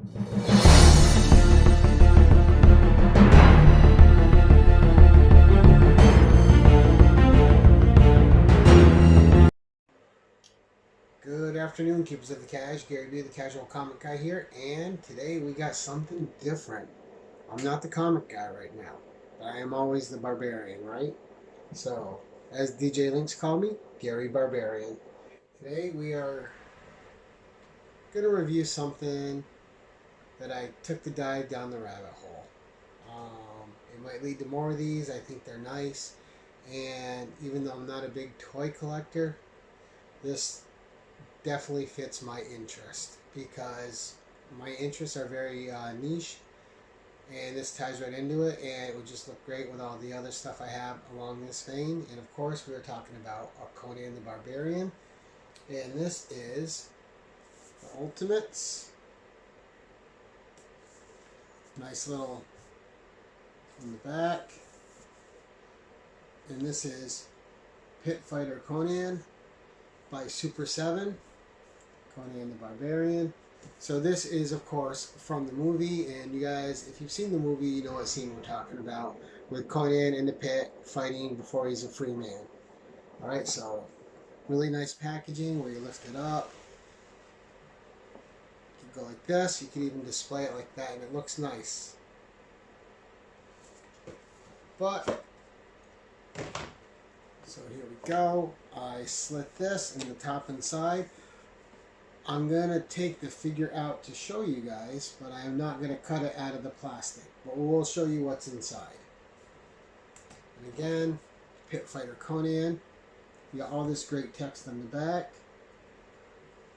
Good afternoon, keepers of the cash. Gary B, the casual comic guy here, and today we got something different. I'm not the comic guy right now, but I am always the barbarian, right? So, as DJ Links call me, Gary Barbarian. Today we are going to review something that I took the dive down the rabbit hole. It might lead to more of these. I think they're nice, and even though I'm not a big toy collector, this definitely fits my interest because my interests are very niche, and this ties right into it, and it would just look great with all the other stuff I have along this vein. And of course we were talking about Conan the Barbarian, and this is the Ultimates. Nice little from the back, and this is Pit Fighter Conan by Super7, Conan the Barbarian. So this is, of course, from the movie, and you guys, if you've seen the movie, you know what scene we're talking about, with Conan in the pit fighting before he's a free man. Alright, so really nice packaging where you lift it up. You can go like this, you can even display it like that, and it looks nice. But, so here we go. I slit this in the top and side. I'm going to take the figure out to show you guys, but I am not going to cut it out of the plastic. But we will show you what's inside. And again, Pit Fighter Conan. You got all this great text on the back.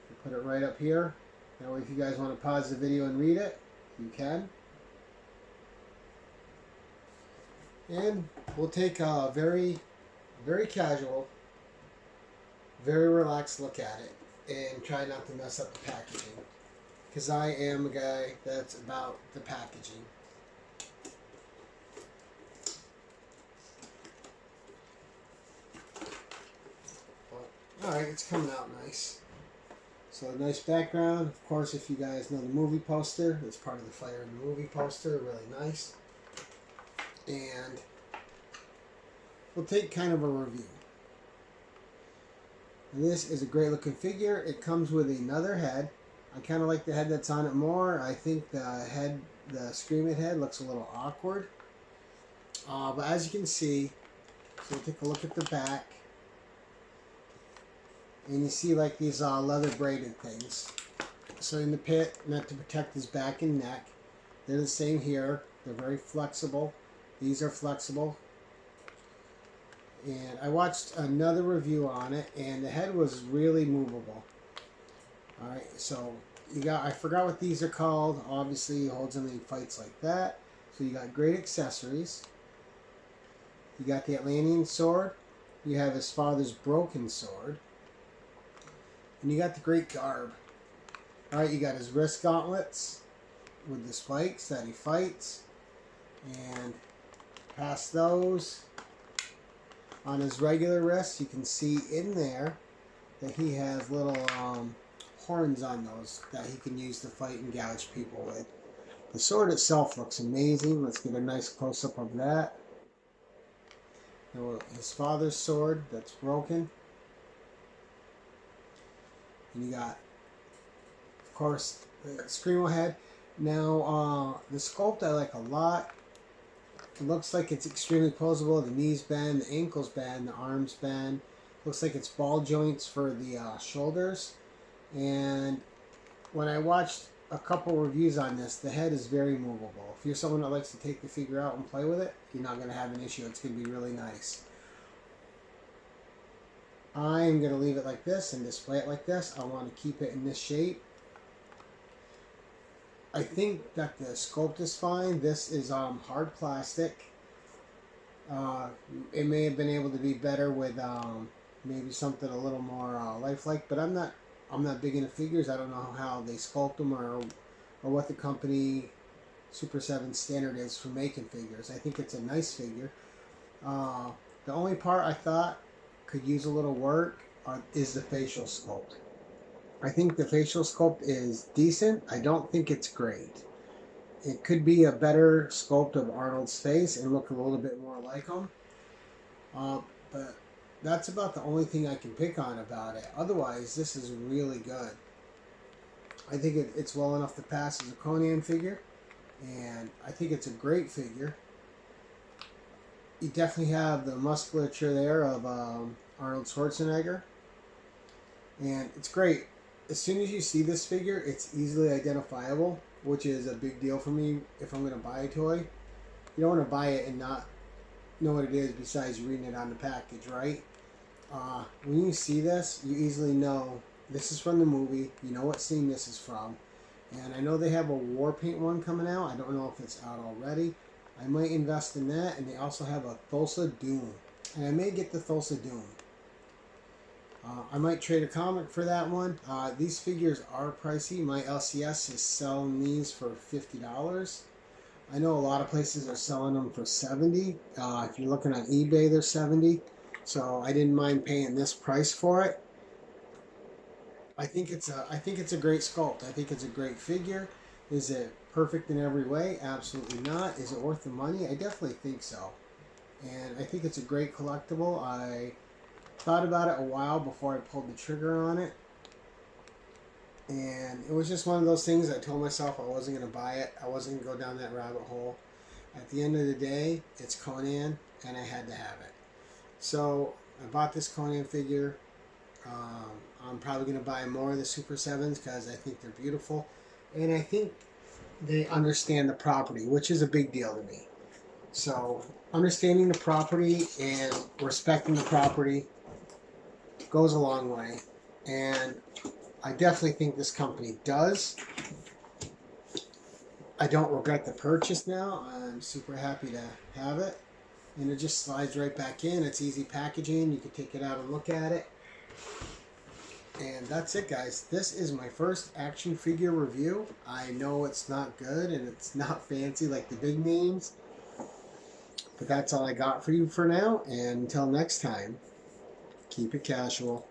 You put it right up here. That way if you guys want to pause the video and read it, you can. And we'll take a very casual, very relaxed look at it and try not to mess up the packaging, because I am a guy that's about the packaging. Alright, it's coming out nice. So a nice background. Of course, if you guys know the movie poster, it's part of the Fire in the Movie poster. Really nice. And we'll take kind of a review. And this is a great looking figure. It comes with another head. I kind of like the head that's on it more. I think the Scream It head looks a little awkward. But as you can see, so we'll take a look at the back. And you see like these leather braided things. So in the pit, meant to protect his back and neck. They're the same here. They're very flexible. These are flexible. And I watched another review on it, and the head was really movable. Alright, so you got, I forgot what these are called. Obviously he holds them and he fights like that. So you got great accessories. You got the Atlantean sword. You have his father's broken sword. And you got the great garb. Alright, you got his wrist gauntlets with the spikes that he fights. And past those, on his regular wrist, you can see in there that he has little horns on those that he can use to fight and gouge people with. The sword itself looks amazing. Let's get a nice close-up of that. His father's sword that's broken. And you got, of course, the Screamo head. Now, the sculpt I like a lot. It looks like it's extremely posable. The knees bend, the ankles bend, the arms bend. Looks like it's ball joints for the shoulders. And when I watched a couple reviews on this, the head is very movable. If you're someone that likes to take the figure out and play with it, you're not going to have an issue. It's going to be really nice. I'm going to leave it like this and display it like this. I want to keep it in this shape. I think that the sculpt is fine. This is hard plastic. It may have been able to be better with maybe something a little more lifelike, but I'm not big into figures. I don't know how they sculpt them or what the company Super7 standard is for making figures. I think it's a nice figure. The only part I thought could use a little work is the facial sculpt. I think the facial sculpt is decent. I don't think it's great. It could be a better sculpt of Arnold's face and look a little bit more like him. But that's about the only thing I can pick on about it. Otherwise, this is really good. I think it's well enough to pass as a Conan figure, and I think it's a great figure. You definitely have the musculature there of Arnold Schwarzenegger, and it's great. As soon as you see this figure, it's easily identifiable, which is a big deal for me if I'm going to buy a toy. You don't want to buy it and not know what it is besides reading it on the package, right? When you see this, you easily know this is from the movie. You know what scene this is from. And I know they have a war paint one coming out. I don't know if it's out already. I might invest in that. And they also have a Thulsa Doom. And I may get the Thulsa Doom. I might trade a comic for that one. These figures are pricey. My LCS is selling these for $50. I know a lot of places are selling them for $70. If you're looking on eBay, they're $70. So I didn't mind paying this price for it. I think it's a great sculpt. I think it's a great figure. Is it perfect in every way? Absolutely not. Is it worth the money? I definitely think so. And I think it's a great collectible. I thought about it a while before I pulled the trigger on it. And it was just one of those things I told myself I wasn't going to buy it. I wasn't going to go down that rabbit hole. At the end of the day, it's Conan, and I had to have it. So I bought this Conan figure. I'm probably going to buy more of the Super7s because I think they're beautiful. And I think they understand the property, which is a big deal to me. So understanding the property and respecting the property goes a long way. And I definitely think this company does. I don't regret the purchase now. I'm super happy to have it. And it just slides right back in. It's easy packaging. You can take it out and look at it. And that's it, guys. This is my first action figure review. I know it's not good and it's not fancy like the big names. But that's all I got for you for now. And until next time, keep it casual.